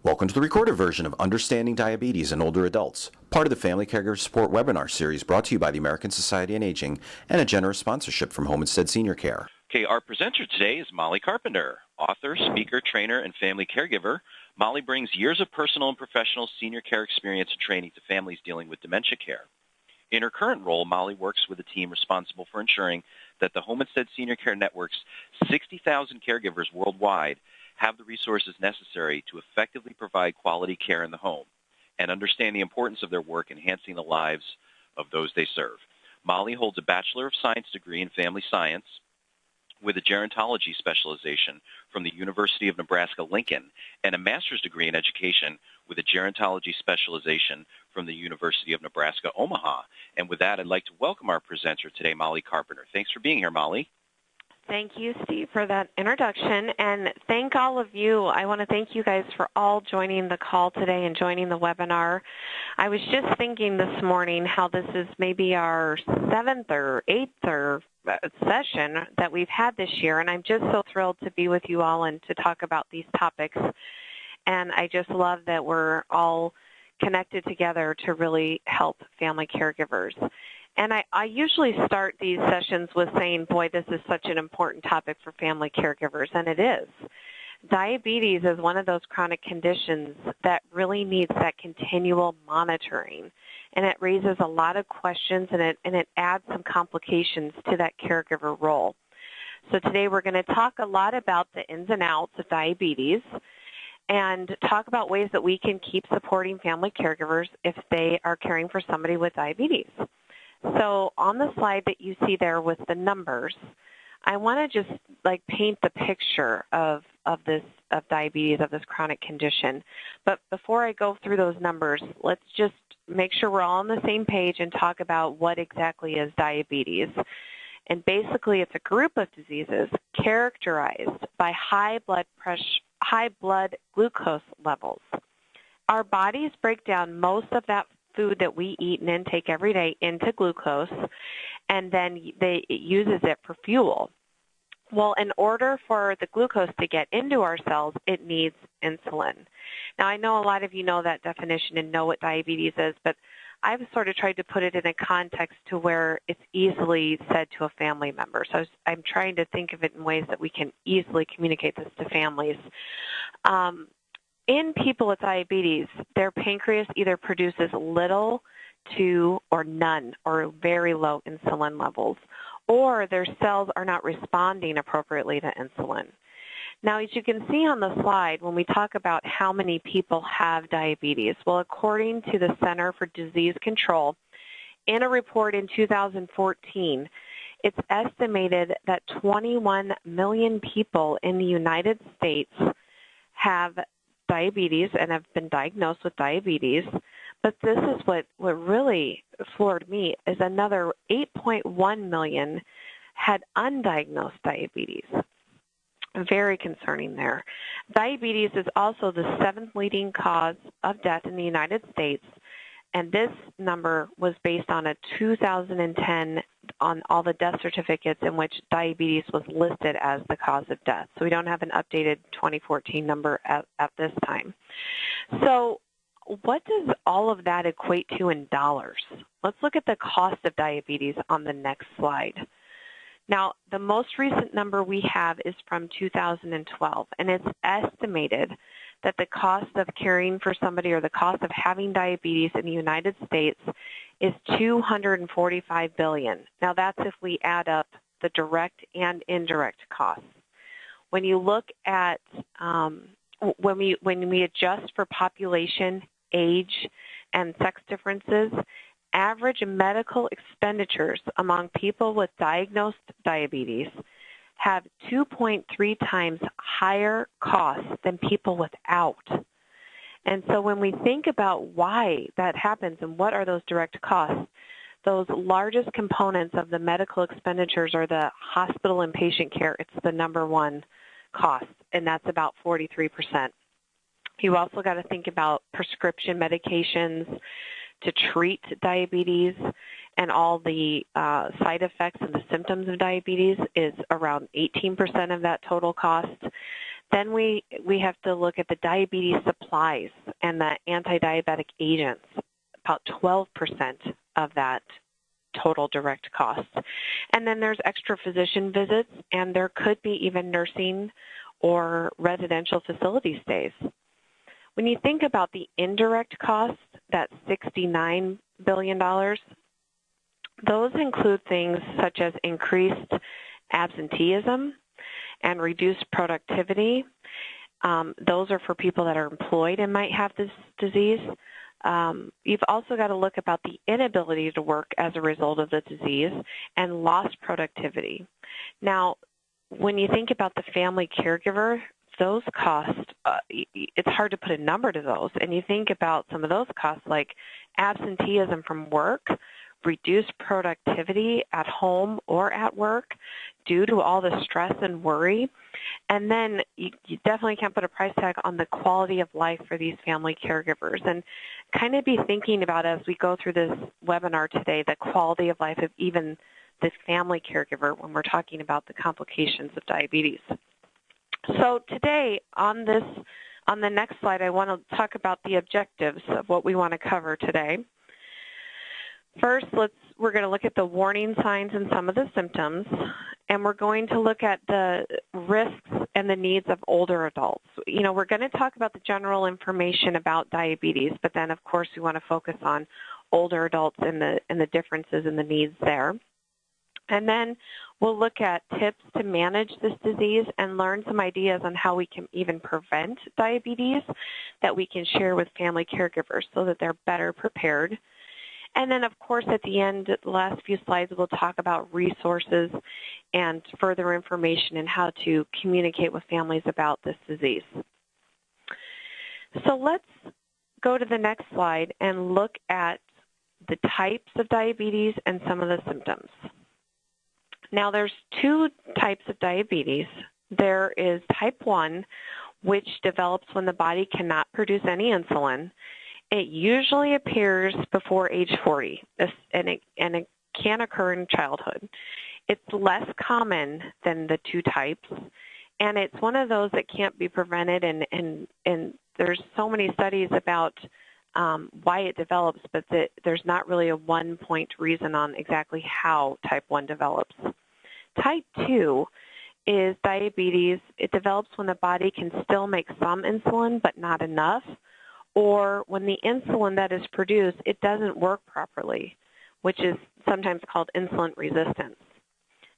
Welcome to the recorded version of Understanding Diabetes in Older Adults, part of the Family Caregiver Support webinar series brought to you by the American Society on Aging and a generous sponsorship from Homestead Senior Care. Okay, our presenter today is Molly Carpenter, author, speaker, trainer, and family caregiver. Molly brings years of personal and professional senior care experience and training to families dealing with dementia care. In her current role, Molly works with a team responsible for ensuring that the Homestead Senior Care Network's 60,000 caregivers worldwide have the resources necessary to effectively provide quality care in the home and understand the importance of their work enhancing the lives of those they serve. Molly holds a Bachelor of Science degree in Family Science with a gerontology specialization from the University of Nebraska-Lincoln and a master's degree in education with a gerontology specialization from the University of Nebraska-Omaha. And with that, I'd like to welcome our presenter today, Molly Carpenter. Thanks for being here, Molly. Thank you, Steve, for that introduction, and thank all of you. I want to thank you guys for all joining the call today and joining the webinar. I was just thinking this morning how this is maybe our 7th or 8th session that we've had this year, and I'm just so thrilled to be with you all and to talk about these topics. And I just love that we're all connected together to really help family caregivers. And I usually start these sessions with saying, boy, this is such an important topic for family caregivers, and it is. Diabetes is one of those chronic conditions that really needs that continual monitoring, and it raises a lot of questions, and it adds some complications to that caregiver role. So today we're going to talk a lot about the ins and outs of diabetes and talk about ways that we can keep supporting family caregivers if they are caring for somebody with diabetes. So on the slide that you see there with the numbers, I want to just paint the picture of diabetes, of this chronic condition. But before I go through those numbers, let's just make sure we're all on the same page and talk about what exactly is diabetes. And basically, it's a group of diseases characterized by high blood glucose levels. Our bodies break down most of that food that we eat and intake every day into glucose, and then it uses it for fuel. Well, in order for the glucose to get into our cells, it needs insulin. Now, I know a lot of you know that definition and know what diabetes is, but I've sort of tried to put it in a context to where it's easily said to a family member. So I'm trying to think of it in ways that we can easily communicate this to families. In people with diabetes, their pancreas either produces little to or none or very low insulin levels, or their cells are not responding appropriately to insulin. Now, as you can see on the slide, when we talk about how many people have diabetes, well, according to the Center for Disease Control, in a report in 2014, it's estimated that 21 million people in the United States have diabetes and have been diagnosed with diabetes, but this is what really floored me, is another 8.1 million had undiagnosed diabetes. Very concerning there. Diabetes is also the 7th leading cause of death in the United States, and this number was based on a 2010 on all the death certificates in which diabetes was listed as the cause of death. So we don't have an updated 2014 number at this time. So what does all of that equate to in dollars? Let's look at the cost of diabetes on the next slide. Now, the most recent number we have is from 2012, and it's estimated that the cost of caring for somebody or the cost of having diabetes in the United States is $245 billion. Now, that's if we add up the direct and indirect costs. When you look at when we adjust for population, age, and sex differences, average medical expenditures among people with diagnosed diabetes have 2.3 times higher costs than people without. And so when we think about why that happens and what are those direct costs, those largest components of the medical expenditures are the hospital and patient care. It's the number one cost, and that's about 43%. You also got to think about prescription medications to treat diabetes, and all the side effects and the symptoms of diabetes is around 18% of that total cost. Then we have to look at the diabetes supplies and the anti-diabetic agents, about 12% of that total direct cost. And then there's extra physician visits, and there could be even nursing or residential facility stays. When you think about the indirect costs, that's $69 billion, those include things such as increased absenteeism and reduced productivity. Those are for people that are employed and might have this disease. You've also got to look about the inability to work as a result of the disease and lost productivity. Now, when you think about the family caregiver, those costs, it's hard to put a number to those. And you think about some of those costs like absenteeism from work, reduced productivity at home or at work due to all the stress and worry. And then you definitely can't put a price tag on the quality of life for these family caregivers. And kind of be thinking about, as we go through this webinar today, the quality of life of even this family caregiver when we're talking about the complications of diabetes. So today on the next slide, I want to talk about the objectives of what we want to cover today. First, we're going to look at the warning signs and some of the symptoms, and we're going to look at the risks and the needs of older adults. You know, we're going to talk about the general information about diabetes, but then, of course, we want to focus on older adults and the differences in the needs there. And then we'll look at tips to manage this disease and learn some ideas on how we can even prevent diabetes that we can share with family caregivers so that they're better prepared. And then, of course, at the end, the last few slides, we'll talk about resources and further information and how to communicate with families about this disease. So let's go to the next slide and look at the types of diabetes and some of the symptoms. Now, there's two types of diabetes. There is type 1, which develops when the body cannot produce any insulin. It usually appears before age 40, and it can occur in childhood. It's less common than the two types, and it's one of those that can't be prevented, and there's so many studies about why it develops, but there's not really a one-point reason on exactly how type 1 develops. Type 2 is diabetes. It develops when the body can still make some insulin, but not enough, or when the insulin that is produced, it doesn't work properly, which is sometimes called insulin resistance.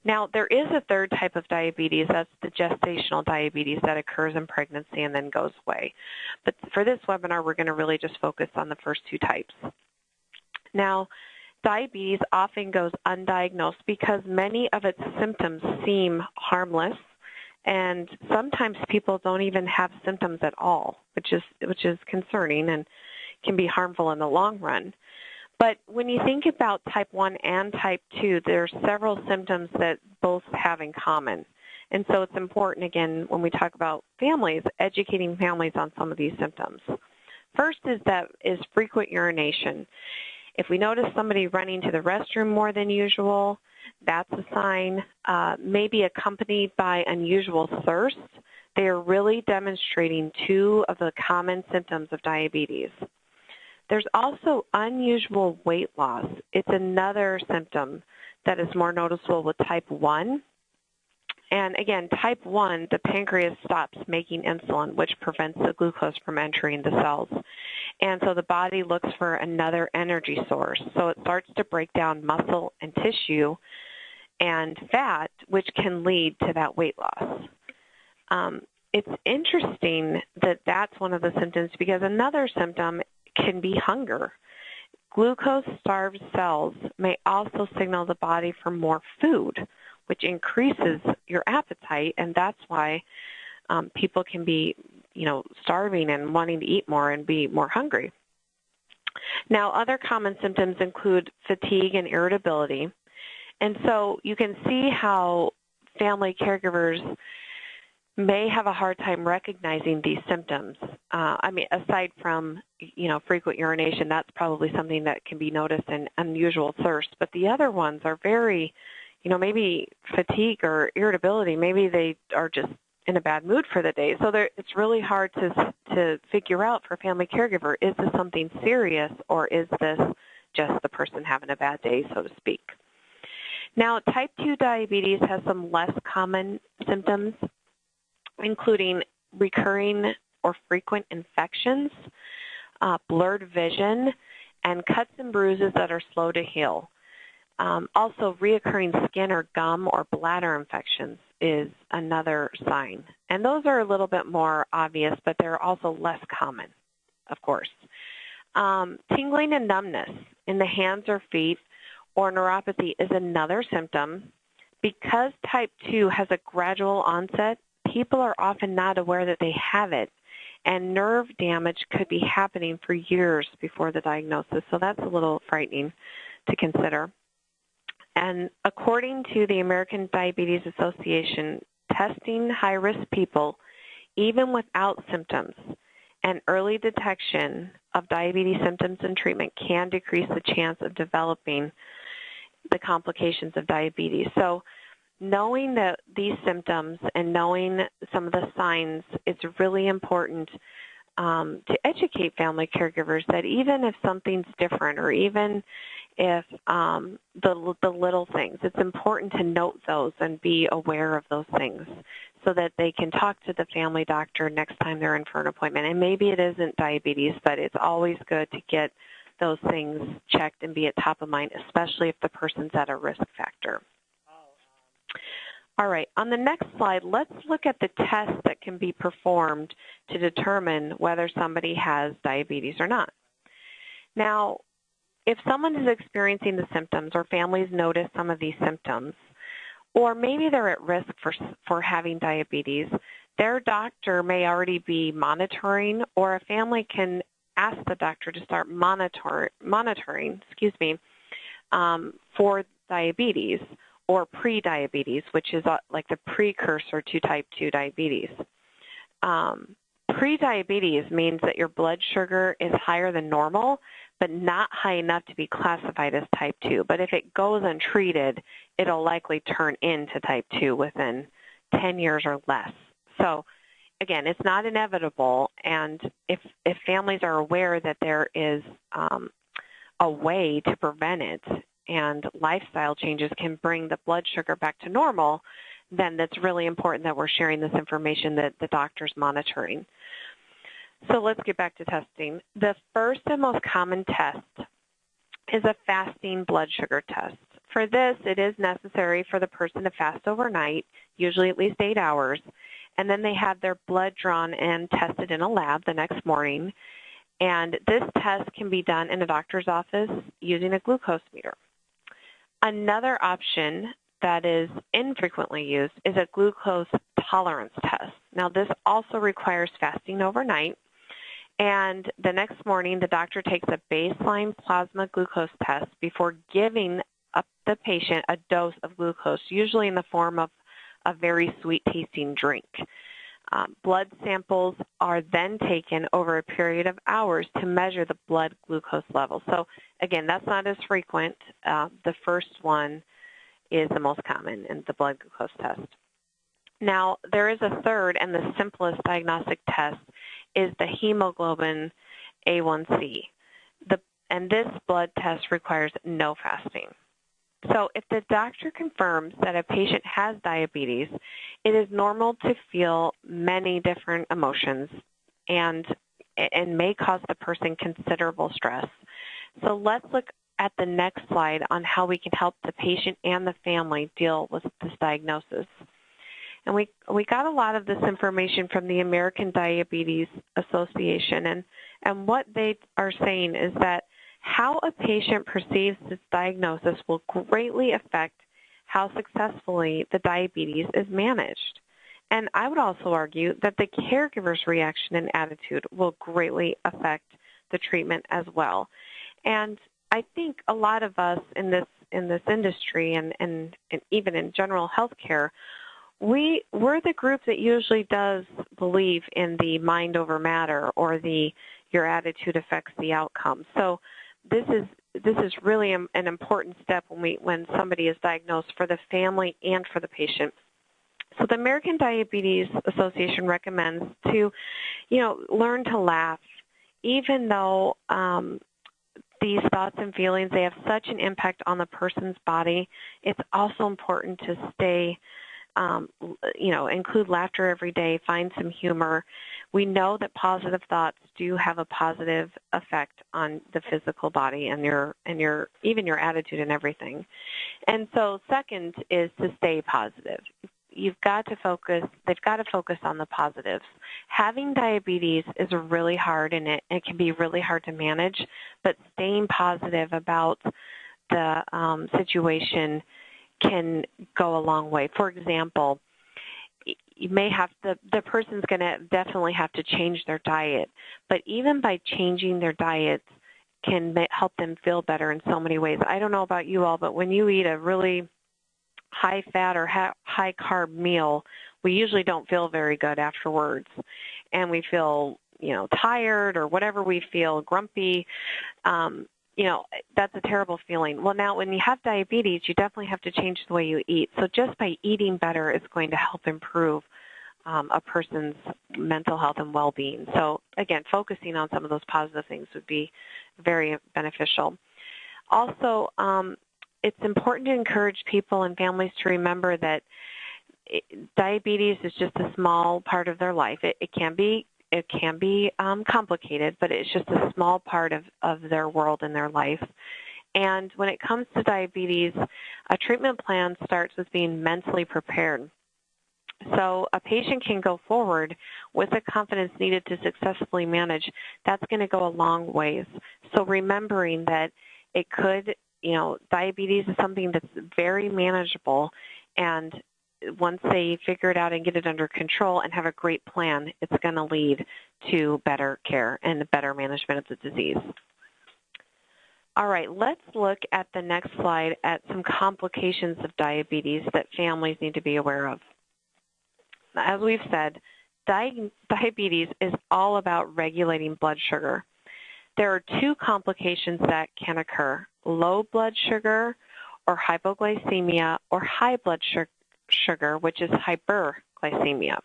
Now, there is a third type of diabetes. That's the gestational diabetes that occurs in pregnancy and then goes away. But for this webinar, we're going to really just focus on the first two types. Now, diabetes often goes undiagnosed because many of its symptoms seem harmless, and sometimes people don't even have symptoms at all, which is concerning and can be harmful in the long run. But when you think about type 1 and type 2, there are several symptoms that both have in common. And so it's important, again, when we talk about families, educating families on some of these symptoms. First is frequent urination. If we notice somebody running to the restroom more than usual, that's a sign. Maybe accompanied by unusual thirst. They are really demonstrating two of the common symptoms of diabetes. There's also unusual weight loss. It's another symptom that is more noticeable with type 1. And again, type 1, the pancreas stops making insulin, which prevents the glucose from entering the cells. And so the body looks for another energy source. So it starts to break down muscle and tissue and fat, which can lead to that weight loss. It's interesting that that's one of the symptoms because another symptom can be hunger. Glucose-starved cells may also signal the body for more food, which increases your appetite, and that's why people can be, starving and wanting to eat more and be more hungry. Now, other common symptoms include fatigue and irritability, and so you can see how family caregivers may have a hard time recognizing these symptoms. Aside from, frequent urination, that's probably something that can be noticed in unusual thirst, but the other ones are very, maybe fatigue or irritability, maybe they are just in a bad mood for the day. So it's really hard to figure out for a family caregiver, is this something serious or is this just the person having a bad day, so to speak? Now, type 2 diabetes has some less common symptoms, including recurring or frequent infections, blurred vision, and cuts and bruises that are slow to heal. Also, reoccurring skin or gum or bladder infections is another sign. And those are a little bit more obvious, but they're also less common, of course. Tingling and numbness in the hands or feet or neuropathy is another symptom. Because type 2 has a gradual onset, people are often not aware that they have it, and nerve damage could be happening for years before the diagnosis, so that's a little frightening to consider. And according to the American Diabetes Association, testing high-risk people, even without symptoms, and early detection of diabetes symptoms and treatment can decrease the chance of developing the complications of diabetes. So knowing that these symptoms and knowing some of the signs, it's really important to educate family caregivers that even if something's different or even if the little things, it's important to note those and be aware of those things so that they can talk to the family doctor next time they're in for an appointment. And maybe it isn't diabetes, but it's always good to get those things checked and be at top of mind, especially if the person's at a risk factor. All right, on the next slide, let's look at the tests that can be performed to determine whether somebody has diabetes or not. Now, if someone is experiencing the symptoms or families notice some of these symptoms, or maybe they're at risk for having diabetes, their doctor may already be monitoring, or a family can ask the doctor to start monitoring for diabetes or pre-diabetes, which is like the precursor to type 2 diabetes. Pre-diabetes means that your blood sugar is higher than normal, but not high enough to be classified as type 2. But if it goes untreated, it'll likely turn into type 2 within 10 years or less. So again, it's not inevitable, and if families are aware that there is a way to prevent it and lifestyle changes can bring the blood sugar back to normal, then it's really important that we're sharing this information that the doctor's monitoring. So let's get back to testing. The first and most common test is a fasting blood sugar test. For this, it is necessary for the person to fast overnight, usually at least 8 hours, and then they have their blood drawn and tested in a lab the next morning. And this test can be done in a doctor's office using a glucose meter. Another option that is infrequently used is a glucose tolerance test. Now, this also requires fasting overnight, and the next morning the doctor takes a baseline plasma glucose test before giving up the patient a dose of glucose, usually in the form of a very sweet-tasting drink. Blood samples are then taken over a period of hours to measure the blood glucose level. So again, that's not as frequent. The first one is the most common in the blood glucose test. Now, there is a third and the simplest diagnostic test is the hemoglobin A1C. And this blood test requires no fasting. So if the doctor confirms that a patient has diabetes, it is normal to feel many different emotions and may cause the person considerable stress. So let's look at the next slide on how we can help the patient and the family deal with this diagnosis. And we got a lot of this information from the American Diabetes Association, and what they are saying is that how a patient perceives this diagnosis will greatly affect how successfully the diabetes is managed. And I would also argue that the caregiver's reaction and attitude will greatly affect the treatment as well. And I think a lot of us in this industry and even in general healthcare, we're the group that usually does believe in the mind over matter, or your attitude affects the outcome. So this is really an important step when somebody is diagnosed, for the family and for the patient, So the American Diabetes Association recommends to, learn to laugh, even though these thoughts and feelings, they have such an impact on the person's body. It's also important to stay, include laughter every day, find some humor. We know that positive thoughts do have a positive effect on the physical body and even your attitude and everything. And so second is to stay positive. They've got to focus on the positives. Having diabetes is really hard, and it can be really hard to manage, but staying positive about the situation can go a long way. For example, you may have the person's going to definitely have to change their diet, but even by changing their diet can help them feel better in so many ways. I don't know about you all, but when you eat a really high-fat or high-carb meal, we usually don't feel very good afterwards, and we feel, tired or whatever we feel, grumpy. That's a terrible feeling. Well, now when you have diabetes, you definitely have to change the way you eat. So just by eating better is going to help improve a person's mental health and well-being. So again, focusing on some of those positive things would be very beneficial. Also, it's important to encourage people and families to remember that diabetes is just a small part of their life. It can be complicated, but it's just a small part of their world and their life. And when it comes to diabetes, a treatment plan starts with being mentally prepared. So a patient can go forward with the confidence needed to successfully manage. That's going to go a long ways. So remembering that it could, diabetes is something that's very manageable, and once they figure it out and get it under control and have a great plan, it's going to lead to better care and better management of the disease. All right, let's look at the next slide at some complications of diabetes that families need to be aware of. As we've said, diabetes is all about regulating blood sugar. There are two complications that can occur: low blood sugar or hypoglycemia, or high blood sugar, which is hyperglycemia.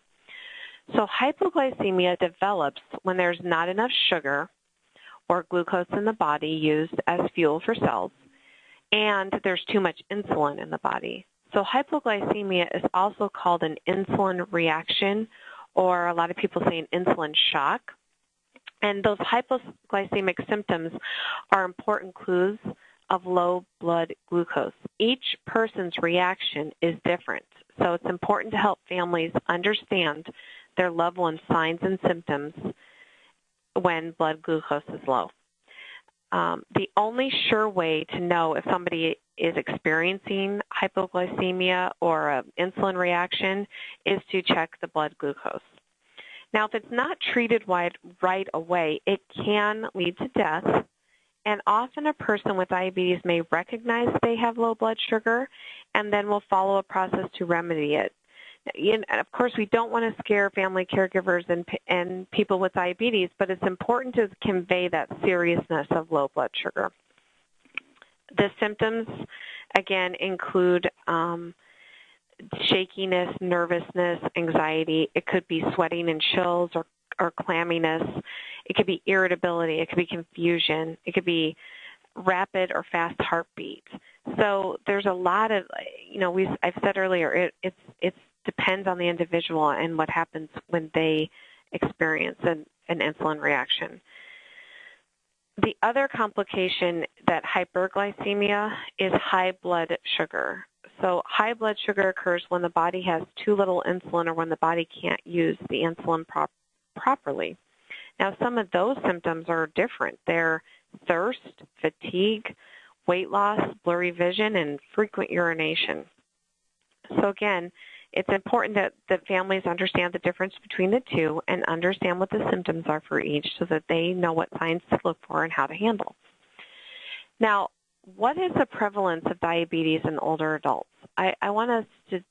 So hypoglycemia develops when there's not enough sugar or glucose in the body used as fuel for cells, and there's too much insulin in the body. So hypoglycemia is also called an insulin reaction, or a lot of people say an insulin shock. And those hypoglycemic symptoms are important clues of low blood glucose. Each person's reaction is different, so it's important to help families understand their loved one's signs and symptoms when blood glucose is low. The only sure way to know if somebody is experiencing hypoglycemia or an insulin reaction is to check the blood glucose. Now, if it's not treated right away, it can lead to death, and often a person with diabetes may recognize they have low blood sugar and then will follow a process to remedy it. And of course, we don't want to scare family caregivers and people with diabetes, but it's important to convey that seriousness of low blood sugar. The symptoms, again, include shakiness, nervousness, anxiety. It could be sweating and chills or clamminess. It could be irritability. It could be confusion. It could be rapid or fast heartbeat. So there's a lot of, I've said earlier, it depends on the individual and what happens when they experience an insulin reaction. The other complication that hyperglycemia is high blood sugar. So high blood sugar occurs when the body has too little insulin or when the body can't use the insulin properly. Now, some of those symptoms are different. They're thirst, fatigue, weight loss, blurry vision, and frequent urination. So again, it's important that families understand the difference between the two and understand what the symptoms are for each so that they know what signs to look for and how to handle. Now, what is the prevalence of diabetes in older adults? I want us to,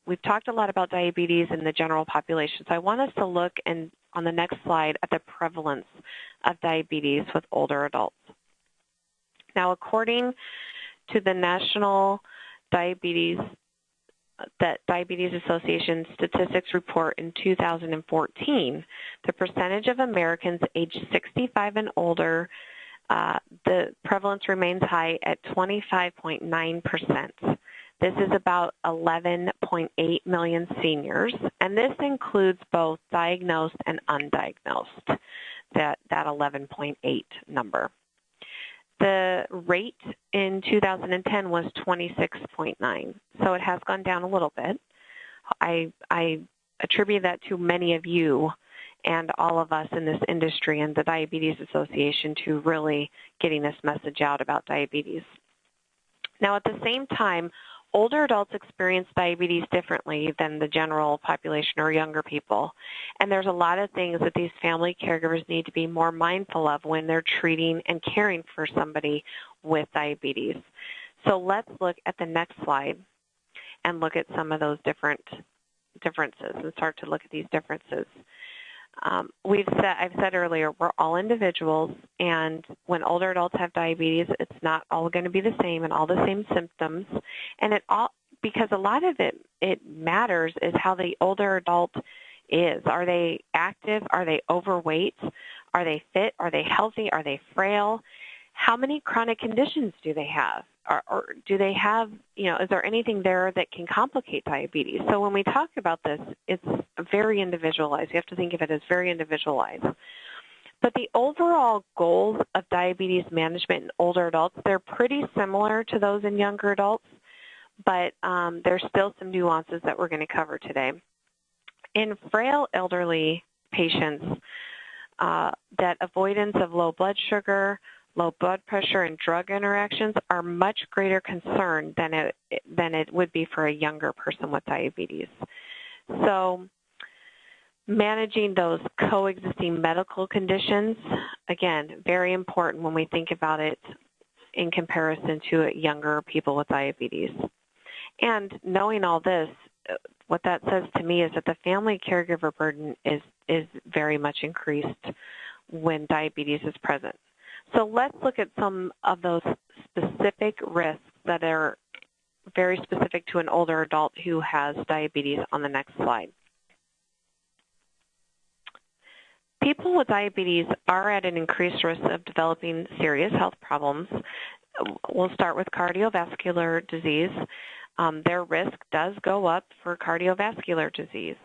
we've talked a lot about diabetes in the general population, so I want us to look on the next slide at the prevalence of diabetes with older adults. Now, according to the National Diabetes that Diabetes Association statistics report in 2014, the percentage of Americans aged 65 and older, the prevalence remains high at 25.9%. This is about 11.8 million seniors, and this includes both diagnosed and undiagnosed, that 11.8 number. The rate in 2010 was 26.9, so it has gone down a little bit. I attribute that to many of you and all of us in this industry and the Diabetes Association to really getting this message out about diabetes. Now, at the same time, older adults experience diabetes differently than the general population or younger people. And there's a lot of things that these family caregivers need to be more mindful of when they're treating and caring for somebody with diabetes. So let's look at the next slide and look at some of those differences and start to look at these differences. I've said earlier, we're all individuals, and when older adults have diabetes, it's not all going to be the same and all the same symptoms. And because a lot of it matters is how the older adult is. Are they active? Are they overweight? Are they fit? Are they healthy? Are they frail? How many chronic conditions do they have? Or do they have, is there anything there that can complicate diabetes? So when we talk about this, it's very individualized. You have to think of it as very individualized. But the overall goals of diabetes management in older adults, they're pretty similar to those in younger adults, but there's still some nuances that we're going to cover today. In frail elderly patients, that avoidance of low blood sugar, low blood pressure, and drug interactions are much greater concern than it would be for a younger person with diabetes. So managing those coexisting medical conditions, again, very important when we think about it in comparison to younger people with diabetes. And knowing all this, what that says to me is that the family caregiver burden is very much increased when diabetes is present. So let's look at some of those specific risks that are very specific to an older adult who has diabetes on the next slide. People with diabetes are at an increased risk of developing serious health problems. We'll start with cardiovascular disease. Their risk does go up for cardiovascular disease.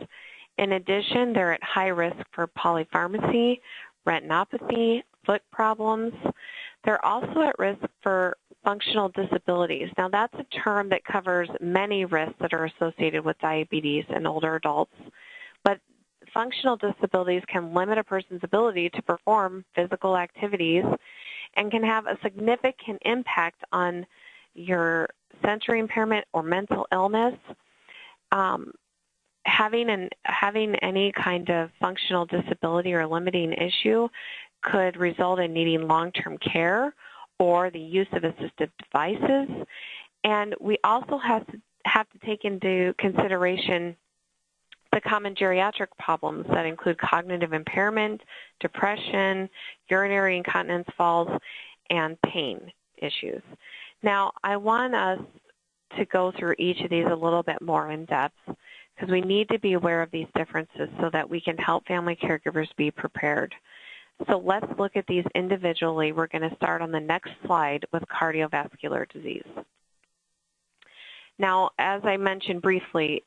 In addition, they're at high risk for polypharmacy, retinopathy, foot problems. They're also at risk for functional disabilities. Now, that's a term that covers many risks that are associated with diabetes in older adults, but functional disabilities can limit a person's ability to perform physical activities and can have a significant impact on your sensory impairment or mental illness. Having any kind of functional disability or limiting issue could result in needing long-term care or the use of assistive devices. And we also have to take into consideration the common geriatric problems that include cognitive impairment, depression, urinary incontinence, falls, and pain issues. Now, I want us to go through each of these a little bit more in depth because we need to be aware of these differences so that we can help family caregivers be prepared. So let's look at these individually. We're going to start on the next slide with cardiovascular disease. Now, as I mentioned briefly,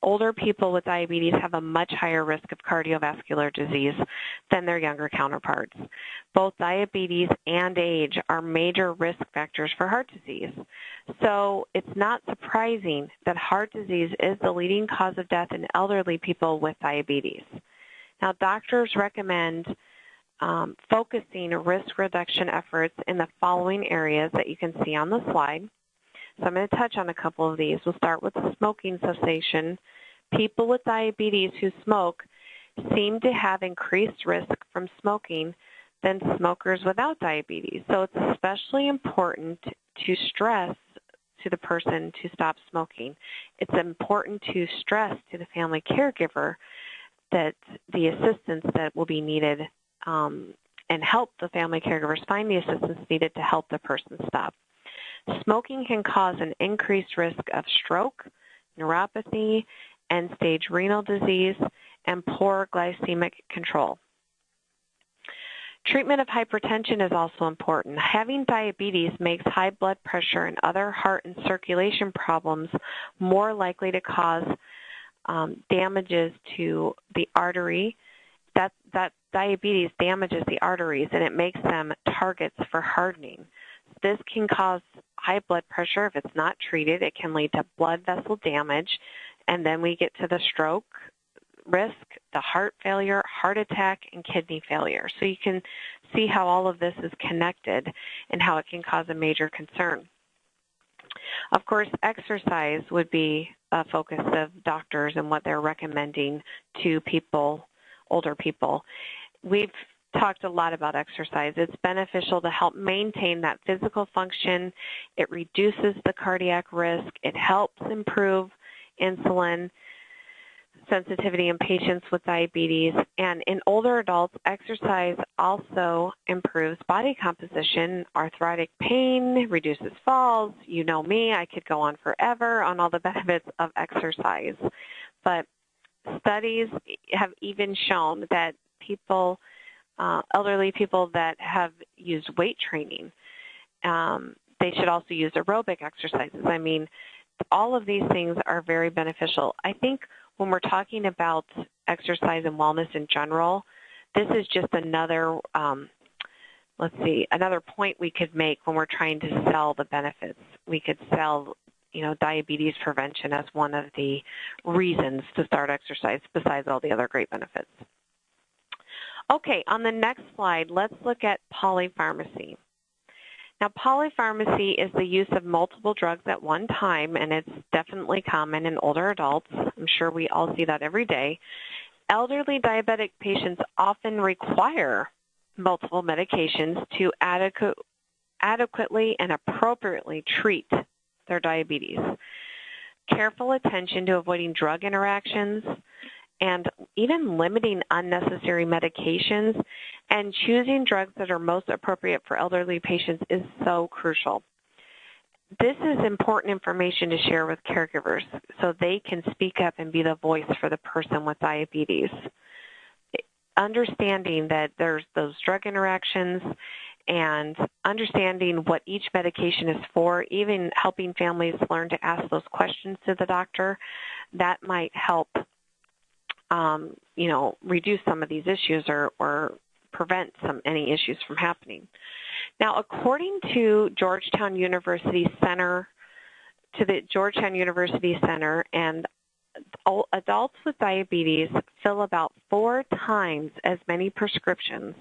older people with diabetes have a much higher risk of cardiovascular disease than their younger counterparts. Both diabetes and age are major risk factors for heart disease. So it's not surprising that heart disease is the leading cause of death in elderly people with diabetes. Now, doctors recommend focusing risk reduction efforts in the following areas that you can see on the slide. So I'm going to touch on a couple of these. We'll start with smoking cessation. People with diabetes who smoke seem to have increased risk from smoking than smokers without diabetes. So it's especially important to stress to the person to stop smoking. It's important to stress to the family caregiver that the assistance that will be needed and help the family caregivers find the assistance needed to help the person stop. Smoking can cause an increased risk of stroke, neuropathy, end-stage renal disease, and poor glycemic control. Treatment of hypertension is also important. Having diabetes makes high blood pressure and other heart and circulation problems more likely to cause damages to the artery. That diabetes damages the arteries, and it makes them targets for hardening. This can cause high blood pressure. If it's not treated, it can lead to blood vessel damage, and then we get to the stroke risk, the heart failure, heart attack, and kidney failure. So you can see how all of this is connected and how it can cause a major concern. Of course, exercise would be a focus of doctors and what they're recommending to people, older people. We've talked a lot about exercise. It's beneficial to help maintain that physical function. It reduces the cardiac risk. It helps improve insulin sensitivity in patients with diabetes. And in older adults, exercise also improves body composition, arthritic pain, reduces falls. You know me, I could go on forever on all the benefits of exercise. But studies have even shown that people, elderly people that have used weight training, they should also use aerobic exercises. I mean, all of these things are very beneficial. I think when we're talking about exercise and wellness in general, this is just another, another point we could make when we're trying to sell the benefits. We could sell, diabetes prevention as one of the reasons to start exercise besides all the other great benefits. Okay, on the next slide, let's look at polypharmacy. Now, polypharmacy is the use of multiple drugs at one time, and it's definitely common in older adults. I'm sure we all see that every day. Elderly diabetic patients often require multiple medications to adequately and appropriately treat their diabetes. Careful attention to avoiding drug interactions and even limiting unnecessary medications and choosing drugs that are most appropriate for elderly patients is so crucial. This is important information to share with caregivers so they can speak up and be the voice for the person with diabetes. Understanding that there's those drug interactions and understanding what each medication is for, even helping families learn to ask those questions to the doctor, that might help reduce some of these issues or prevent any issues from happening. Now, according to the Georgetown University Center, and adults with diabetes fill about 4 times as many prescriptions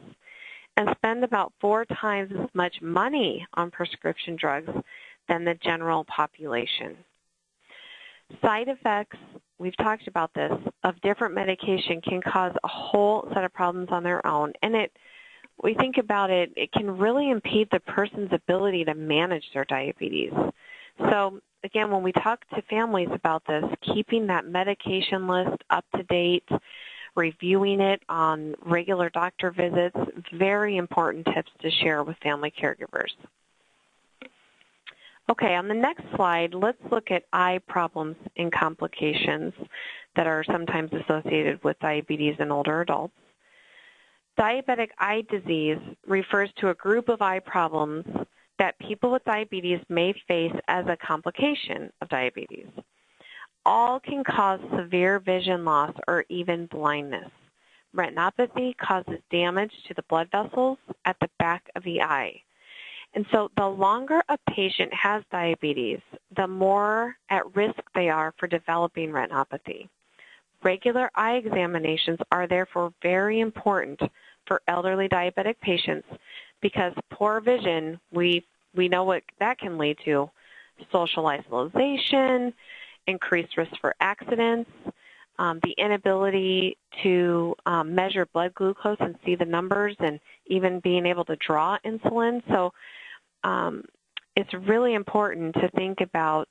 and spend about 4 times as much money on prescription drugs than the general population. Side effects, we've talked about this, of different medication can cause a whole set of problems on their own. And we think about it, it can really impede the person's ability to manage their diabetes. So again, when we talk to families about this, keeping that medication list up to date, reviewing it on regular doctor visits, very important tips to share with family caregivers. Okay, on the next slide, let's look at eye problems and complications that are sometimes associated with diabetes in older adults. Diabetic eye disease refers to a group of eye problems that people with diabetes may face as a complication of diabetes. All can cause severe vision loss or even blindness. Retinopathy causes damage to the blood vessels at the back of the eye. And so the longer a patient has diabetes, the more at risk they are for developing retinopathy. Regular eye examinations are therefore very important for elderly diabetic patients because poor vision, we know what that can lead to: social isolation, increased risk for accidents, the inability to measure blood glucose and see the numbers, and even being able to draw insulin. So it's really important to think about,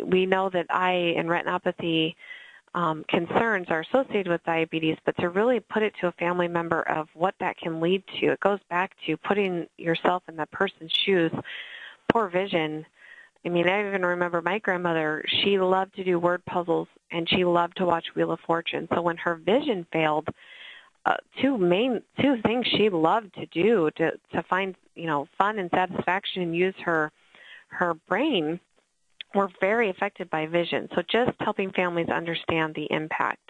we know that eye and retinopathy concerns are associated with diabetes, but to really put it to a family member of what that can lead to, it goes back to putting yourself in that person's shoes. Poor vision I mean, I even remember my grandmother, she loved to do word puzzles, and she loved to watch Wheel of Fortune. So when her vision failed, two things she loved to do to find, fun and satisfaction and use her brain were very affected by vision. So just helping families understand the impact.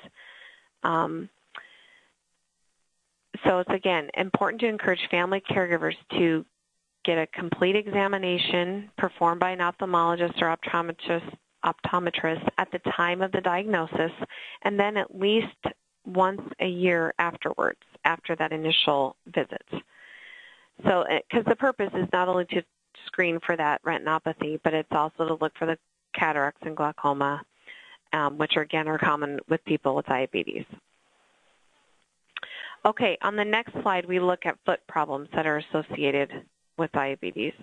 So it's, again, important to encourage family caregivers to get a complete examination performed by an ophthalmologist or optometrist at the time of the diagnosis, and then at least once a year afterwards, after that initial visit. So, because the purpose is not only to screen for that retinopathy, but it's also to look for the cataracts and glaucoma, which again are common with people with diabetes. Okay, on the next slide, we look at foot problems that are associated with diabetes.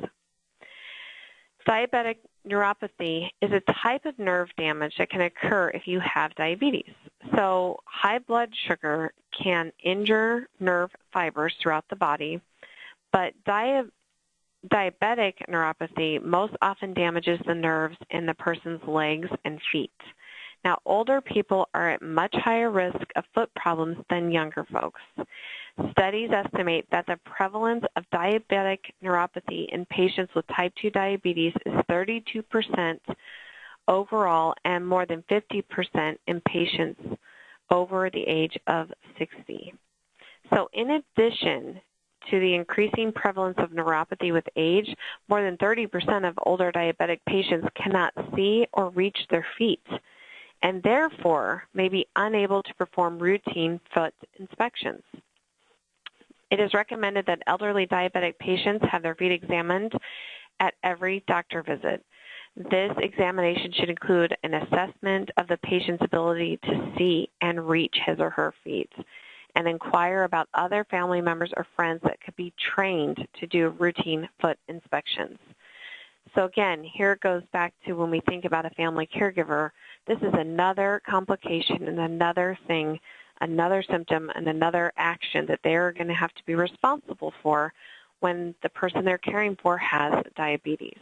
Diabetic neuropathy is a type of nerve damage that can occur if you have diabetes. So high blood sugar can injure nerve fibers throughout the body, but diabetic neuropathy most often damages the nerves in the person's legs and feet. Now, older people are at much higher risk of foot problems than younger folks. Studies estimate that the prevalence of diabetic neuropathy in patients with type 2 diabetes is 32% overall and more than 50% in patients over the age of 60. So in addition to the increasing prevalence of neuropathy with age, more than 30% of older diabetic patients cannot see or reach their feet, and therefore may be unable to perform routine foot inspections. It is recommended that elderly diabetic patients have their feet examined at every doctor visit. This examination should include an assessment of the patient's ability to see and reach his or her feet, and inquire about other family members or friends that could be trained to do routine foot inspections. So again, here it goes back to when we think about a family caregiver, this is another complication and another thing, another symptom and another action that they're going to have to be responsible for when the person they're caring for has diabetes.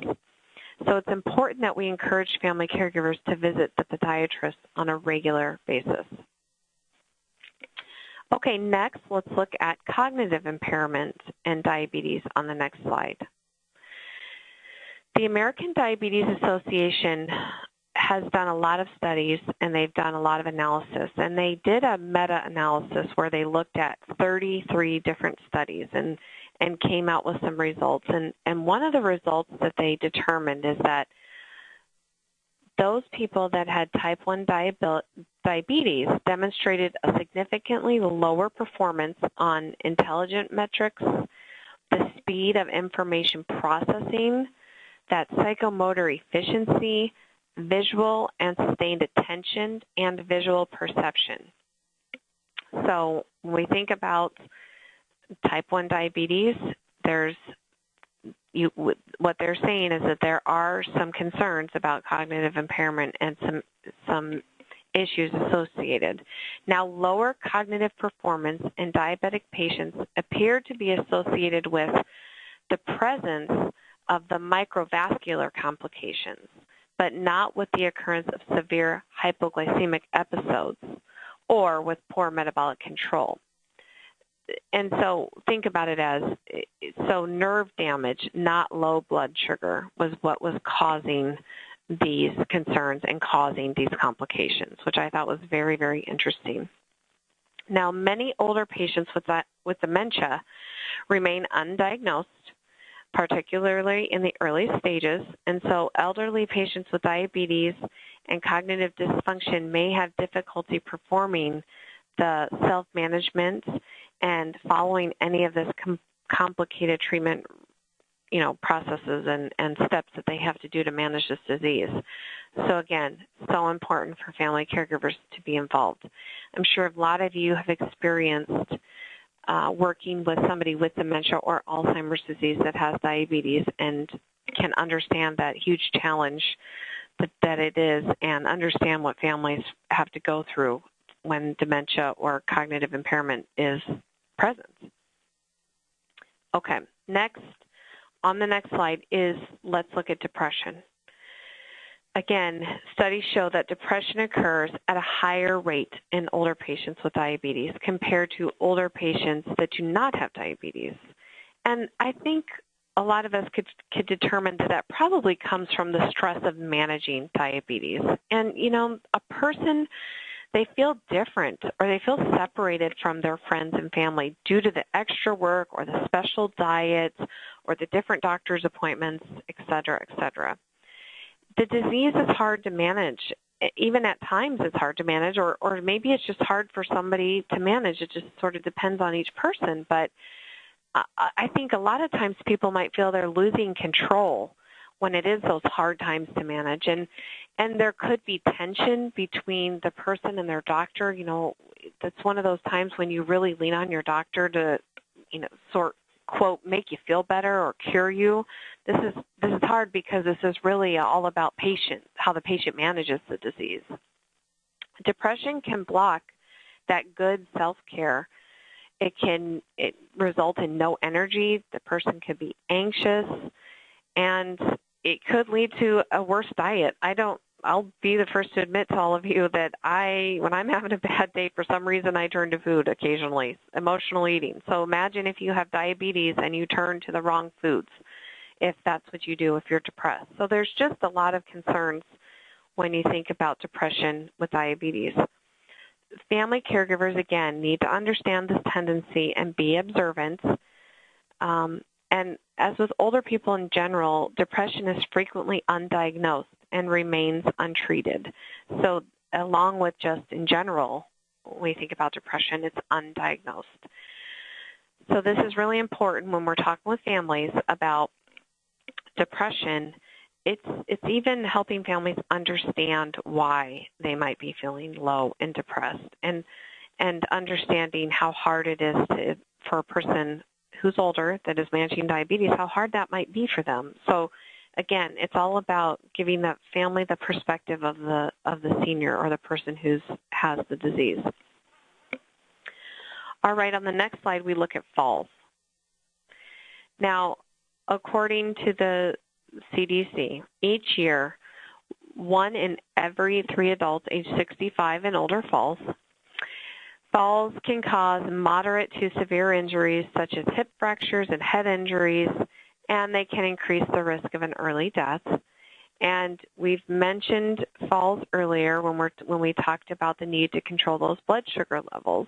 So it's important that we encourage family caregivers to visit the podiatrist on a regular basis. Okay, next let's look at cognitive impairment and diabetes on the next slide. The American Diabetes Association has done a lot of studies, and they've done a lot of analysis, and they did a meta-analysis where they looked at 33 different studies and came out with some results. And one of the results that they determined is that those people that had type 1 diabetes demonstrated a significantly lower performance on intelligent metrics, the speed of information processing, that psychomotor efficiency, visual and sustained attention, and visual perception. So when we think about type 1 diabetes, what they're saying is that there are some concerns about cognitive impairment and some issues associated. Now, lower cognitive performance in diabetic patients appear to be associated with the presence of the microvascular complications, but not with the occurrence of severe hypoglycemic episodes or with poor metabolic control. And so think about it as, so nerve damage, not low blood sugar, was what was causing these concerns and causing these complications, which I thought was very, very interesting. Now, many older patients with dementia remain undiagnosed, particularly in the early stages, and so elderly patients with diabetes and cognitive dysfunction may have difficulty performing the self-management and following any of this complicated treatment, processes and steps that they have to do to manage this disease. So again, so important for family caregivers to be involved. I'm sure a lot of you have experienced working with somebody with dementia or Alzheimer's disease that has diabetes and can understand that huge challenge that it is and understand what families have to go through when dementia or cognitive impairment is present. Okay, next, on the next slide is let's look at depression. again, studies show that depression occurs at a higher rate in older patients with diabetes compared to older patients that do not have diabetes. And I think a lot of us could determine that that probably comes from the stress of managing diabetes. And, you know, a person, they feel different or they feel separated from their friends and family due to the extra work or the special diets or the different doctor's appointments, et cetera, et cetera. The disease is hard to manage. Even at times it's hard to manage, or maybe it's just hard for somebody to manage. It just sort of depends on each person. But I think a lot of times people might feel they're losing control when it is those hard times to manage. And there could be tension between the person and their doctor. You know, that's one of those times when you really lean on your doctor to, you know, quote, make you feel better or cure you. This is hard because this is really all about how the patient manages the disease. Depression can block that good self-care. It result in no energy. The person could be anxious, and it could lead to a worse diet. I'll be the first to admit to all of you that when I'm having a bad day, for some reason I turn to food occasionally, emotional eating. So imagine if you have diabetes and you turn to the wrong foods, if that's what you do if you're depressed. So there's just a lot of concerns when you think about depression with diabetes. Family caregivers, again, need to understand this tendency and be observant. And as with older people in general, depression is frequently undiagnosed and remains untreated. So along with just in general, when we think about depression, it's undiagnosed. So this is really important when we're talking with families about depression. It's even helping families understand why they might be feeling low and depressed, and understanding how hard it is for a person who's older that is managing diabetes, how hard that might be for them. So again, it's all about giving the family the perspective of the senior or the person who has the disease. All right, on the next slide, we look at falls. Now, according to the CDC, each year, 1 in every 3 adults age 65 and older falls. Falls can cause moderate to severe injuries such as hip fractures and head injuries, and they can increase the risk of an early death. And we've mentioned falls earlier when we talked about the need to control those blood sugar levels.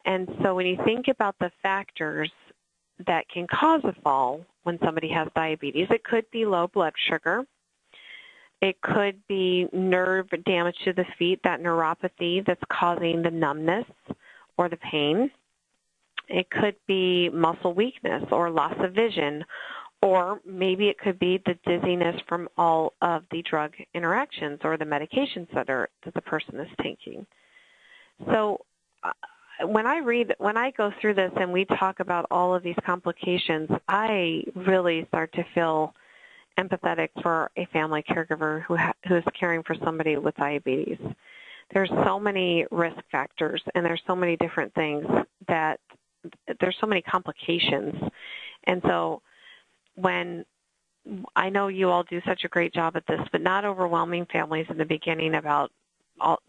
And so when you think about the factors that can cause a fall when somebody has diabetes, it could be low blood sugar. It could be nerve damage to the feet, that neuropathy that's causing the numbness or the pain. It could be muscle weakness or loss of vision, or maybe it could be the dizziness from all of the drug interactions or the medications that the person is taking. So when I go through this and we talk about all of these complications, I really start to feel empathetic for a family caregiver who is caring for somebody with diabetes. There's so many risk factors, and there's so many different things that there's so many complications. And so when I know you all do such a great job at this, but not overwhelming families in the beginning about all.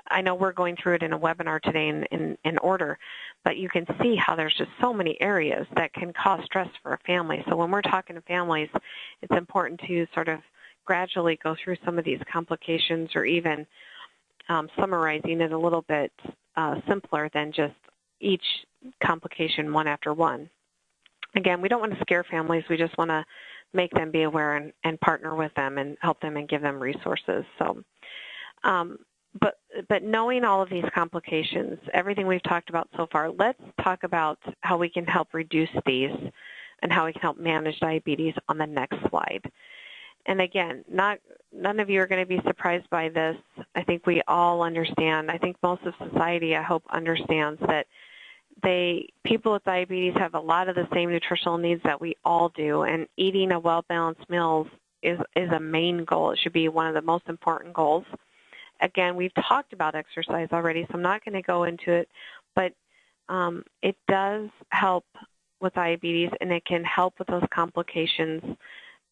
I know we're going through it in a webinar today in order, but you can see how there's just so many areas that can cause stress for a family. So when we're talking to families, it's important to sort of gradually go through some of these complications, or even summarizing it a little bit simpler than just each complication one after one. Again, we don't want to scare families. We just want to make them be aware and partner with them and help them and give them resources. So. But knowing all of these complications, everything we've talked about so far, let's talk about how we can help reduce these and how we can help manage diabetes on the next slide. And again, none of you are going to be surprised by this. I think we all understand. I think most of society, I hope, understands that people with diabetes have a lot of the same nutritional needs that we all do, and eating a well-balanced meal is a main goal. It should be one of the most important goals. Again, we've talked about exercise already, so I'm not going to go into it, but it does help with diabetes, and it can help with those complications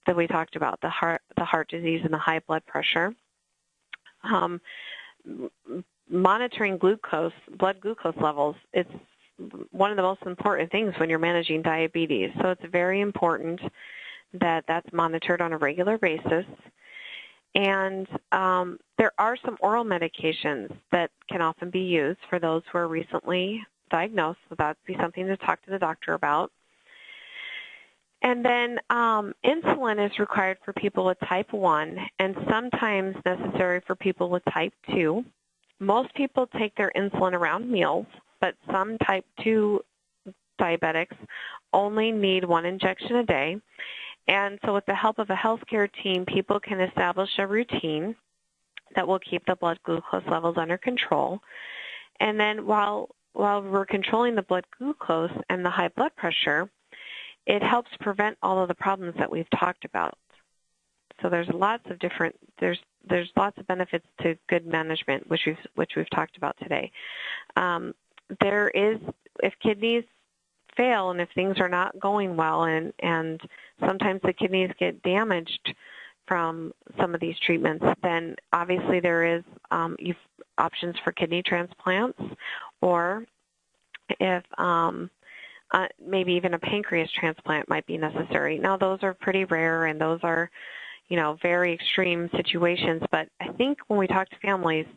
that we talked about, the heart disease and the high blood pressure. Monitoring blood glucose levels, it's one of the most important things when you're managing diabetes. So it's very important that that's monitored on a regular basis. And there are some oral medications that can often be used for those who are recently diagnosed, so that would be something to talk to the doctor about. And then insulin is required for people with type 1 and sometimes necessary for people with type 2. Most people take their insulin around meals, but some type 2 diabetics only need 1 injection a day. And so with the help of a healthcare team, people can establish a routine that will keep the blood glucose levels under control. And then while we're controlling the blood glucose and the high blood pressure, it helps prevent all of the problems that we've talked about. So there's lots of benefits to good management, which we've talked about today. If kidneys fail and if things are not going well, and sometimes the kidneys get damaged from some of these treatments, then obviously there is options for kidney transplants, or if maybe even a pancreas transplant might be necessary. Now, those are pretty rare, and those are, very extreme situations. But I think when we talk to families,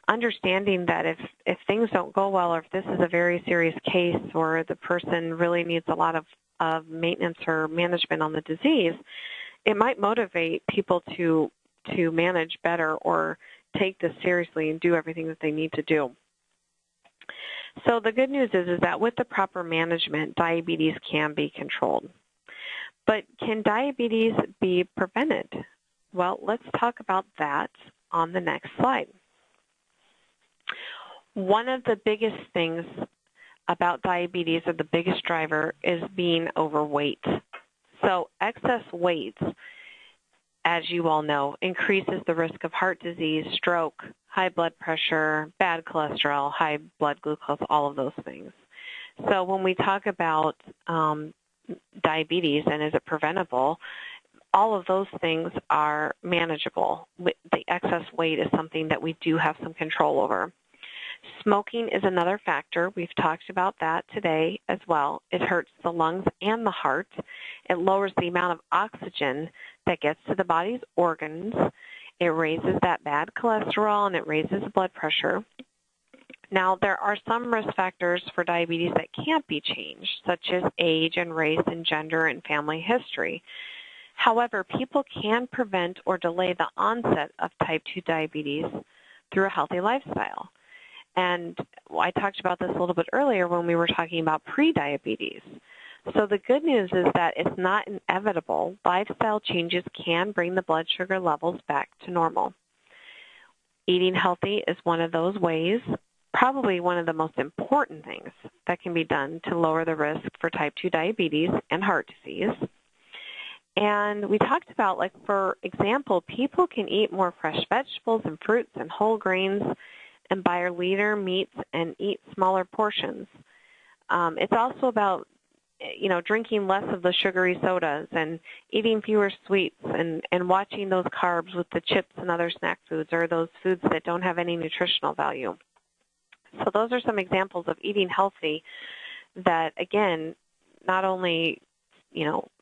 understanding that if things don't go well, or if this is a very serious case, or the person really needs a lot of maintenance or management on the disease, it might motivate people to manage better or take this seriously and do everything that they need to do. So the good news is that with the proper management, diabetes can be controlled. But can diabetes be prevented? Well, let's talk about that on the next slide. One of the biggest things about diabetes, or the biggest driver, is being overweight. So excess weight, as you all know, increases the risk of heart disease, stroke, high blood pressure, bad cholesterol, high blood glucose, all of those things. So when we talk about diabetes and is it preventable, all of those things are manageable. The excess weight is something that we do have some control over. Smoking is another factor. We've talked about that today as well. It hurts the lungs and the heart. It lowers the amount of oxygen that gets to the body's organs. It raises that bad cholesterol, and it raises blood pressure. Now, there are some risk factors for diabetes that can't be changed, such as age and race and gender and family history. However, people can prevent or delay the onset of type 2 diabetes through a healthy lifestyle. And I talked about this a little bit earlier when we were talking about pre-diabetes. So the good news is that it's not inevitable. Lifestyle changes can bring the blood sugar levels back to normal. Eating healthy is one of those ways, probably one of the most important things that can be done to lower the risk for type 2 diabetes and heart disease. And we talked about, like, for example, people can eat more fresh vegetables and fruits and whole grains and buy leaner meats and eat smaller portions. It's also about, drinking less of the sugary sodas and eating fewer sweets and watching those carbs with the chips and other snack foods, or those foods that don't have any nutritional value. So those are some examples of eating healthy that, again, not only,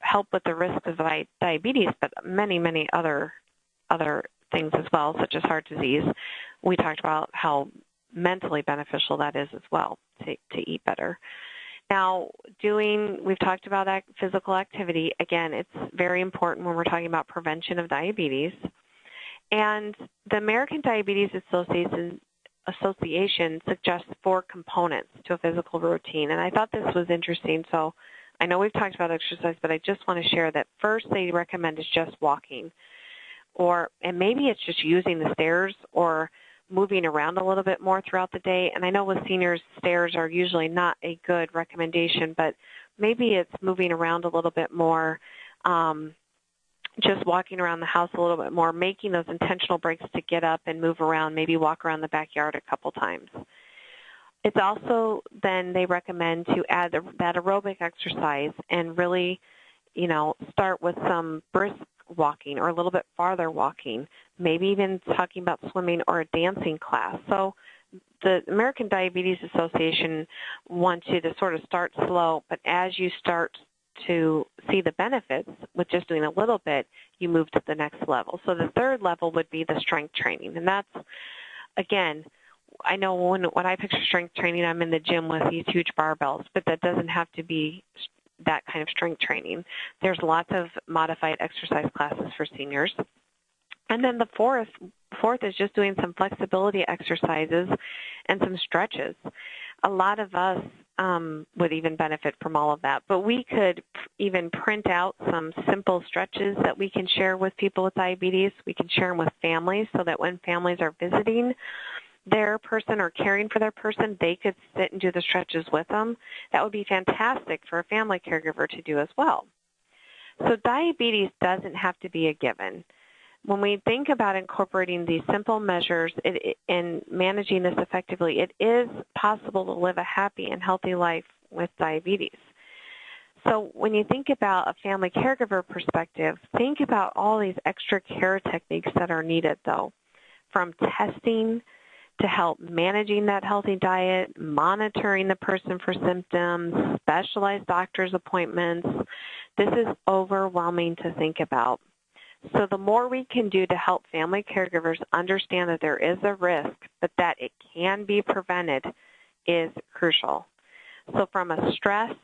help with the risk of diabetes, but many, many other things as well, such as heart disease. We talked about how mentally beneficial that is as well, to eat better. Now, we've talked about physical activity. Again, it's very important when we're talking about prevention of diabetes. And the American Diabetes Association suggests 4 components to a physical routine. And I thought this was interesting. So I know we've talked about exercise, but I just want to share that first they recommend is just walking. And maybe it's just using the stairs or moving around a little bit more throughout the day. And I know with seniors, stairs are usually not a good recommendation, but maybe it's moving around a little bit more, just walking around the house a little bit more, making those intentional breaks to get up and move around, maybe walk around the backyard a couple times. It's also then they recommend to add that aerobic exercise and really, start with some brisk walking or a little bit farther walking, maybe even talking about swimming or a dancing class. So the American Diabetes Association wants you to sort of start slow, but as you start to see the benefits with just doing a little bit, you move to the next level. So the third level would be the strength training. And that's, again, I know when I picture strength training, I'm in the gym with these huge barbells, but that doesn't have to be that kind of strength training. There's lots of modified exercise classes for seniors. And then the fourth is just doing some flexibility exercises and some stretches. A lot of us would even benefit from all of that, but we could even print out some simple stretches that we can share with people with diabetes. We can share them with families so that when families are visiting their person or caring for their person, they could sit and do the stretches with them. That would be fantastic for a family caregiver to do as well. So diabetes doesn't have to be a given. When we think about incorporating these simple measures and managing this effectively, it is possible to live a happy and healthy life with diabetes. So when you think about a family caregiver perspective, think about all these extra care techniques that are needed, though, from testing to help managing that healthy diet, monitoring the person for symptoms, specialized doctor's appointments. This is overwhelming to think about. So the more we can do to help family caregivers understand that there is a risk, but that it can be prevented is crucial. So from a stress,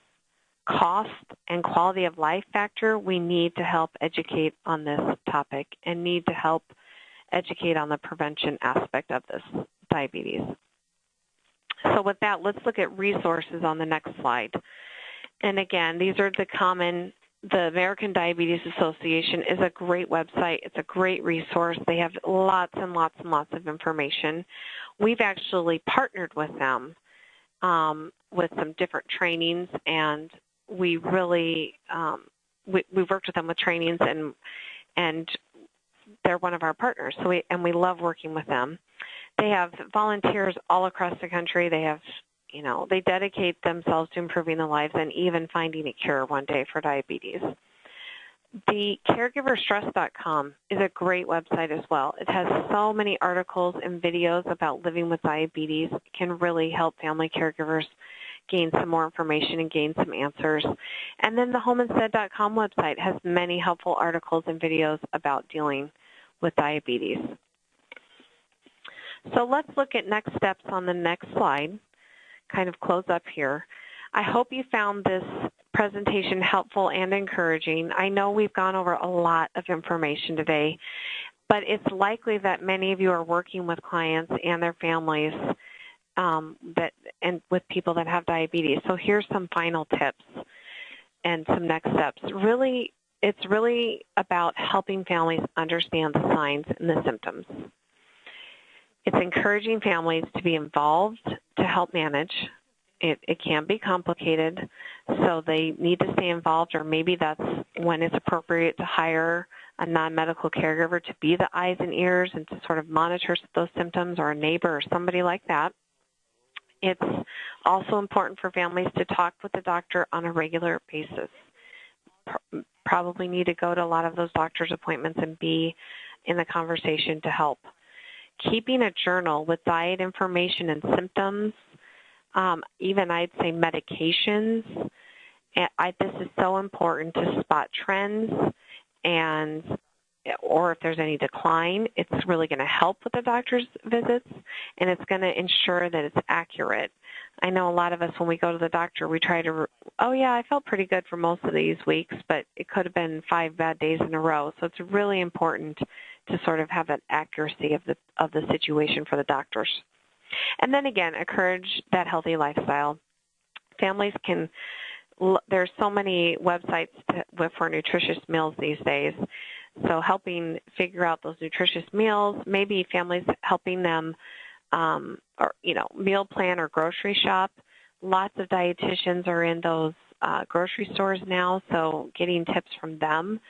cost, and quality of life factor, we need to help educate on this topic and need to help educate on the prevention aspect of this diabetes. So with that, let's look at resources on the next slide. And again, these are the American Diabetes Association is a great website. It's a great resource. They have lots and lots and lots of information. We've actually partnered with them with some different trainings, and we really we've worked with them with trainings, and they're one of our partners. So we love working with them. They have volunteers all across the country. They have they dedicate themselves to improving the lives and even finding a cure one day for diabetes. The caregiverstress.com is a great website as well. It has so many articles and videos about living with diabetes. It can really help family caregivers gain some more information and gain some answers. And then the onset.com website has many helpful articles and videos about dealing with diabetes. So let's look at next steps on the next slide. Kind of close up here. I hope you found this presentation helpful and encouraging. I know we've gone over a lot of information today, but it's likely that many of you are working with clients and their families and with people that have diabetes. So here's some final tips and some next steps. It's really about helping families understand the signs and the symptoms. It's encouraging families to be involved to help manage. It can be complicated, so they need to stay involved, or maybe that's when it's appropriate to hire a non-medical caregiver to be the eyes and ears and to sort of monitor those symptoms, or a neighbor or somebody like that. It's also important for families to talk with the doctor on a regular basis. Probably need to go to a lot of those doctor's appointments and be in the conversation to help. Keeping a journal with diet information and symptoms, even I'd say medications. This is so important to spot trends, or if there's any decline, it's really going to help with the doctor's visits, and it's going to ensure that it's accurate. I know a lot of us, when we go to the doctor, we try to, I felt pretty good for most of these weeks, but it could have been 5 bad days in a row. So it's really important to sort of have that accuracy of the situation for the doctors. And then again, encourage that healthy lifestyle. Families there's so many websites for nutritious meals these days. So helping figure out those nutritious meals, maybe families helping them meal plan or grocery shop. Lots of dietitians are in those grocery stores now, so getting tips from them.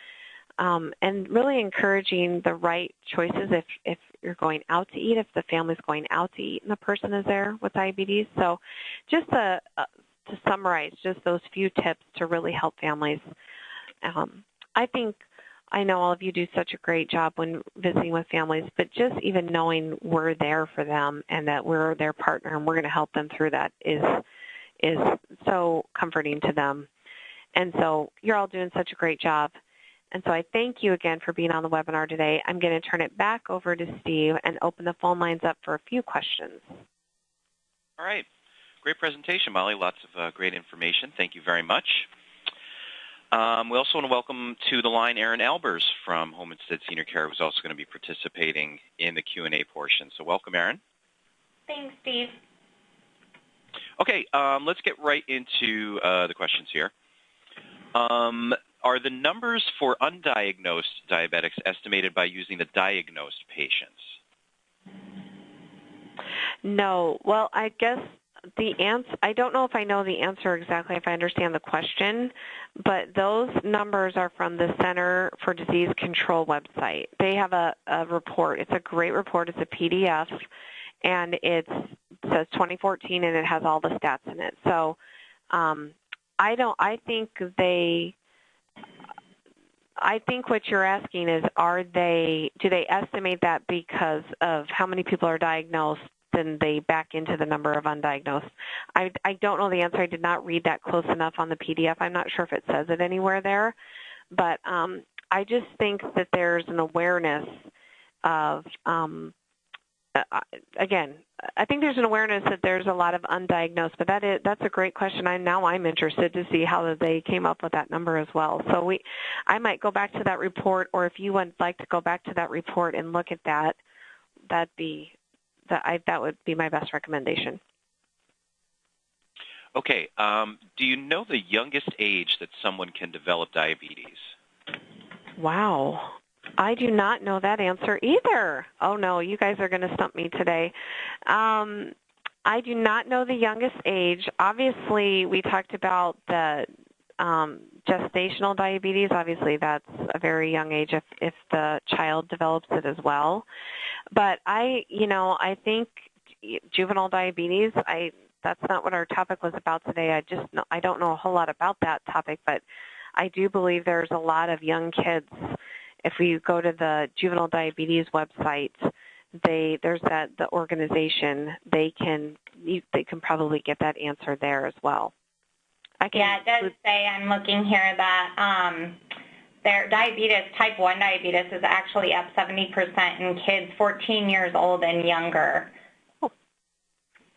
And really encouraging the right choices if you're going out to eat, if the family's going out to eat and the person is there with diabetes. So just to summarize, just those few tips to really help families I know all of you do such a great job when visiting with families, but just even knowing we're there for them and that we're their partner and we're going to help them through that is so comforting to them. And so you're all doing such a great job. And so I thank you again for being on the webinar today. I'm going to turn it back over to Steve and open the phone lines up for a few questions. All right. Great presentation, Molly. Lots of great information. Thank you very much. We also want to welcome to the line Erin Albers from Home Instead Senior Care, who's also going to be participating in the Q&A portion. So welcome, Erin. Thanks, Steve. Okay, let's get right into the questions here. Are the numbers for undiagnosed diabetics estimated by using the diagnosed patients? No. Well, I guess the answer, I don't know if I know the answer exactly, if I understand the question, but those numbers are from the Center for Disease Control website. They have a report. It's a great report. It's a PDF, and it says 2014, and it has all the stats in it. So I think what you're asking is, do they estimate that because of how many people are diagnosed, then they back into the number of undiagnosed? I don't know the answer. I did not read that close enough on the PDF. I'm not sure if it says it anywhere there. But I just think that there's an awareness of, again, I think there's an awareness that there's a lot of undiagnosed, but that's a great question. Now I'm interested to see how they came up with that number as well. So I might go back to that report, or if you would like to go back to that report and look at that, that would be my best recommendation. Okay. Do you know the youngest age that someone can develop diabetes? Wow. I do not know that answer either. Oh, no, you guys are going to stump me today. I do not know the youngest age. Obviously, we talked about the gestational diabetes. Obviously, that's a very young age if the child develops it as well. But I think juvenile diabetes, that's not what our topic was about today. I don't know a whole lot about that topic, but I do believe there's a lot of young kids. If we go to the juvenile diabetes website, there's the organization. They can probably get that answer there as well. Yeah, it does say, I'm looking here, that their diabetes, type 1 diabetes, is actually up 70% in kids 14 years old and younger. So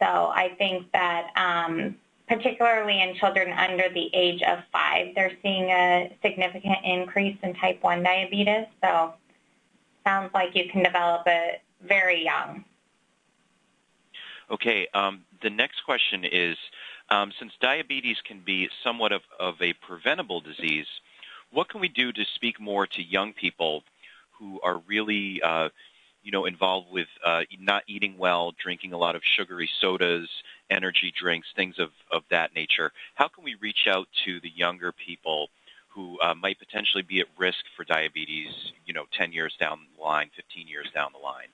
I think that particularly in children under the age of 5, they're seeing a significant increase in type 1 diabetes. So sounds like you can develop it very young. Okay. The next question is, since diabetes can be somewhat of a preventable disease, what can we do to speak more to young people who are really involved with not eating well, drinking a lot of sugary sodas, energy drinks, things of that nature? How can we reach out to the younger people who might potentially be at risk for diabetes, 10 years down the line, 15 years down the line?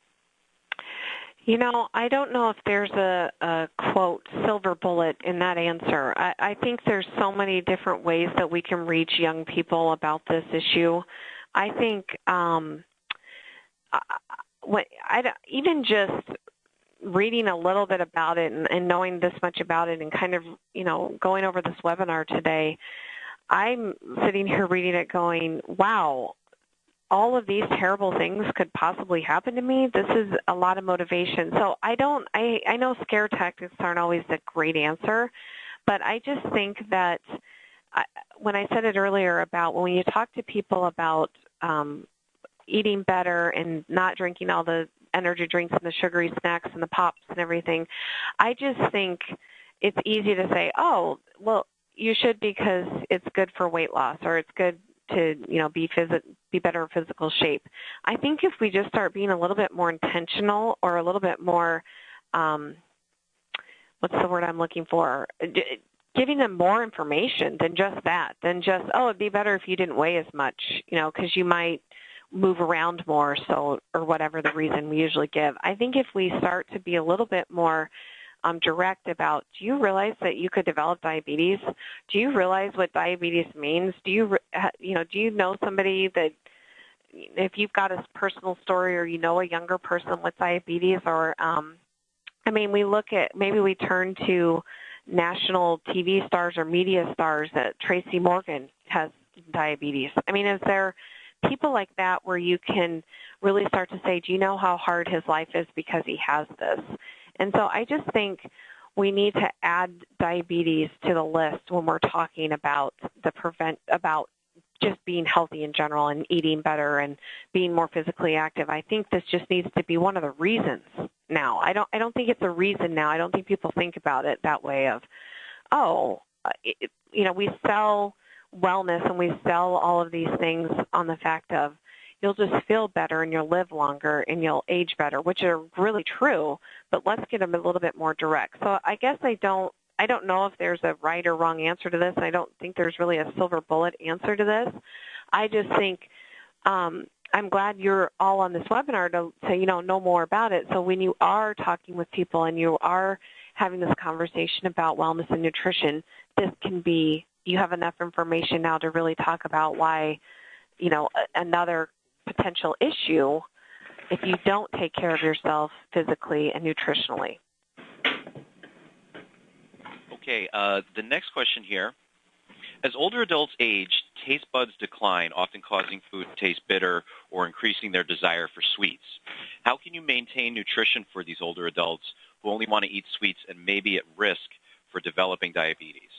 I don't know if there's a quote, silver bullet in that answer. I think there's so many different ways that we can reach young people about this issue. I think even just reading a little bit about it and knowing this much about it and kind of, going over this webinar today, I'm sitting here reading it going, wow, all of these terrible things could possibly happen to me. This is a lot of motivation. So I know scare tactics aren't always the great answer, but I just think that when I said it earlier about when you talk to people about eating better and not drinking all the energy drinks and the sugary snacks and the pops and everything, I just think it's easy to say, oh, well, you should because it's good for weight loss or it's good to be better in physical shape. I think if we just start being a little bit more intentional or a little bit more, what's the word I'm looking for? Giving them more information than just that, it'd be better if you didn't weigh as much, because you might move around more, or whatever the reason we usually give. I think if we start to be a little bit more direct about, do you realize that you could develop diabetes? Do you realize what diabetes means? Do you know somebody that, if you've got a personal story or you know a younger person with diabetes, or we look at, maybe we turn to national TV stars or media stars that Tracy Morgan has diabetes. Is there people like that where you can really start to say, do you know how hard his life is because he has this? And so I just think we need to add diabetes to the list when we're talking about about just being healthy in general and eating better and being more physically active. I think this just needs to be one of the reasons now. I don't think it's a reason now. I don't think people think about it that way of, we sell wellness and we sell all of these things on the fact of you'll just feel better and you'll live longer and you'll age better, which are really true, but let's get them a little bit more direct. So I guess I don't know if there's a right or wrong answer to this. I don't think there's really a silver bullet answer to this. I just think I'm glad you're all on this webinar to know more about it. So when you are talking with people and you are having this conversation about wellness and nutrition, this can be, you have enough information now to really talk about why, another potential issue if you don't take care of yourself physically and nutritionally. Okay, the next question here. As older adults age, taste buds decline, often causing food to taste bitter or increasing their desire for sweets. How can you maintain nutrition for these older adults who only want to eat sweets and may be at risk for developing diabetes?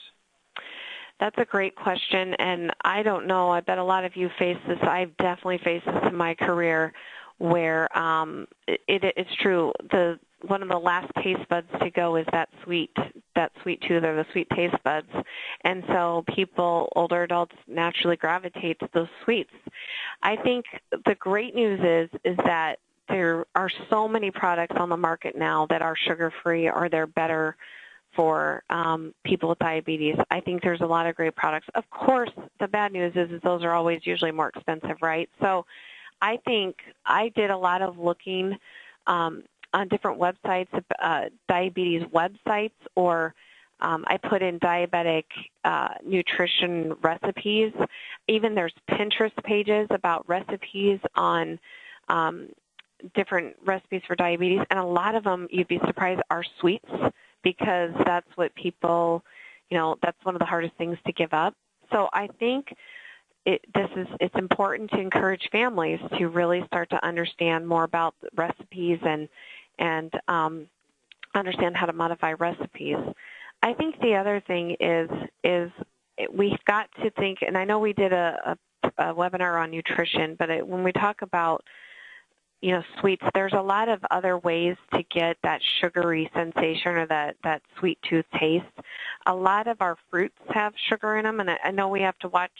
That's a great question, and I don't know. I bet a lot of you face this. I've definitely faced this in my career where it's true. One of the last taste buds to go is that sweet tooth or the sweet taste buds. And so older adults naturally gravitate to those sweets. I think the great news is that there are so many products on the market now that are sugar-free or they're better for people with diabetes. I think there's a lot of great products. Of course, the bad news is those are always usually more expensive, right? So I think I did a lot of looking on different websites, diabetes websites, or I put in diabetic nutrition recipes. Even there's Pinterest pages about recipes on different recipes for diabetes, and a lot of them, you'd be surprised, are sweets, because that's what people, that's one of the hardest things to give up. So I think it's important to encourage families to really start to understand more about the recipes and understand how to modify recipes. I think the other thing is we've got to think, and I know we did a webinar on nutrition, but when we talk about sweets, there's a lot of other ways to get that sugary sensation or that sweet tooth taste. A lot of our fruits have sugar in them, and I know you have to watch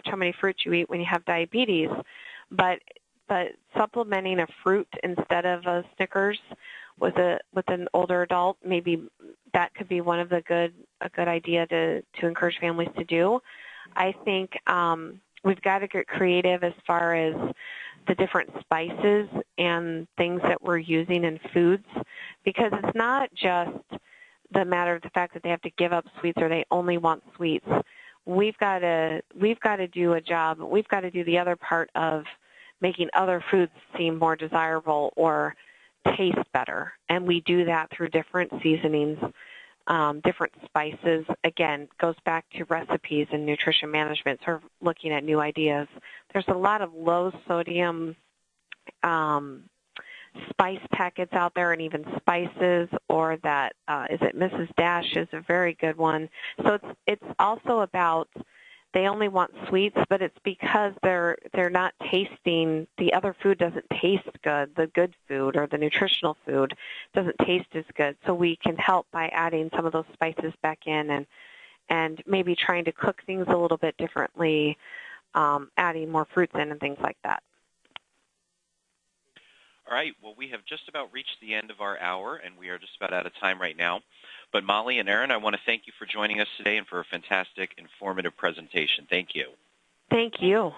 how many fruits you eat when you have diabetes, but supplementing a fruit instead of a Snickers with an older adult, maybe that could be a good idea to encourage families to do. I think we've got to get creative as far as the different spices and things that we're using in foods, because it's not just the matter of the fact that they have to give up sweets or they only want sweets. We've got to do a job. We've got to do the other part of making other foods seem more desirable or taste better, and we do that through different seasonings, different spices. Again, goes back to recipes and nutrition management, sort of looking at new ideas. There's a lot of low sodium spice packets out there, and even spices, or that is it Mrs. Dash is a very good one. So it's also about they only want sweets, but it's because they're not tasting, the other food doesn't taste good, the good food or the nutritional food doesn't taste as good. So we can help by adding some of those spices back in and maybe trying to cook things a little bit differently, adding more fruits in and things like that. All right, well, we have just about reached the end of our hour, and we are just about out of time right now. But Molly and Erin, I want to thank you for joining us today and for a fantastic, informative presentation. Thank you. Thank you.